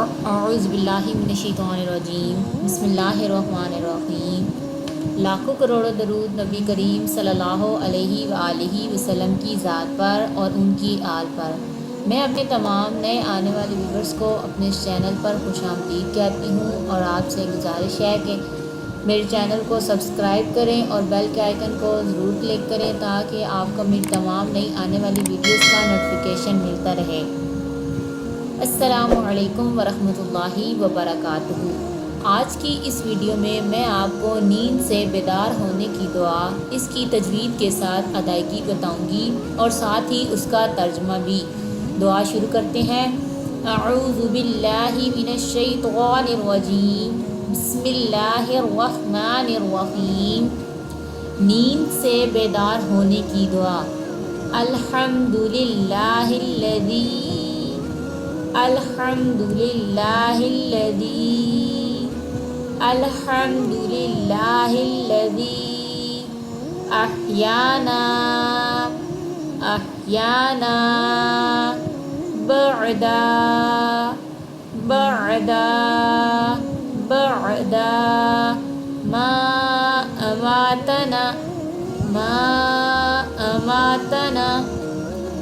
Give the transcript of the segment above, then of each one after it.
اعوذ باللہ من الشیطان الرجیم بسم اللہ الرحمن الرحیم۔ لاکھوں کروڑوں درود نبی کریم صلی اللہ علیہ وآلہ وسلم کی ذات پر اور ان کی آل پر۔ میں اپنے تمام نئے آنے والے ویورز کو اپنے اس چینل پر خوش آمدید کہتی ہوں اور آپ سے گزارش ہے کہ میرے چینل کو سبسکرائب کریں اور بیل کے آئیکن کو ضرور کلک کریں تاکہ آپ کو میری تمام نئی آنے والی ویڈیوز کا نوٹیفیکیشن ملتا رہے۔ السلام علیکم ورحمۃ اللہ وبرکاتہ۔ آج کی اس ویڈیو میں آپ کو نیند سے بیدار ہونے کی دعا، اس کی تجوید کے ساتھ ادائیگی بتاؤں گی اور ساتھ ہی اس کا ترجمہ بھی۔ دعا شروع کرتے ہیں۔ اعوذ باللہ من الشیطان الرجیم بسم اللہ الرحمن الرحیم۔ نیند سے بیدار ہونے کی دعا۔ الحمدللہ الذی احیانا بعد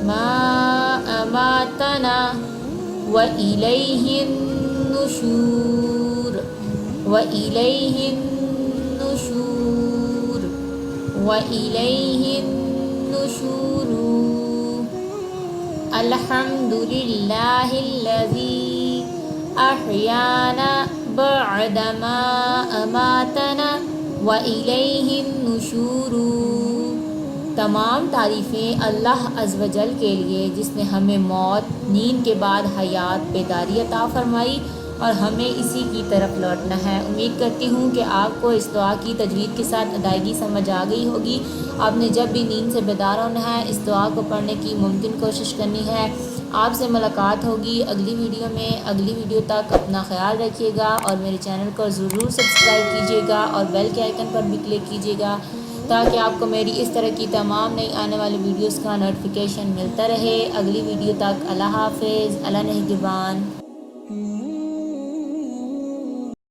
ما اماتنا وإلیہ النشور۔ الحمدللہ الذی احیانا بعد ما اماتنا وإلیہ النشور۔ تمام تعریفیں اللہ عز و جل کے لیے جس نے ہمیں موت، نیند کے بعد حیات، بیداری عطا فرمائی اور ہمیں اسی کی طرف لوٹنا ہے۔ امید کرتی ہوں کہ آپ کو اس دعا کی تجوید کے ساتھ ادائیگی سمجھ آ گئی ہوگی۔ آپ نے جب بھی نیند سے بیدار ہونا ہے اس دعا کو پڑھنے کی ممکن کوشش کرنی ہے۔ آپ سے ملاقات ہوگی اگلی ویڈیو میں۔ اگلی ویڈیو تک اپنا خیال رکھیے گا اور میرے چینل کو ضرور سبسکرائب کیجیے گا اور بیل کے آئیکن پر بھی کلک کیجیے گا تاکہ آپ کو میری اس طرح کی تمام نئی آنے والی ویڈیوز کا نوٹیفیکیشن ملتا رہے۔ اگلی ویڈیو تک اللہ حافظ، اللہ نگہبان۔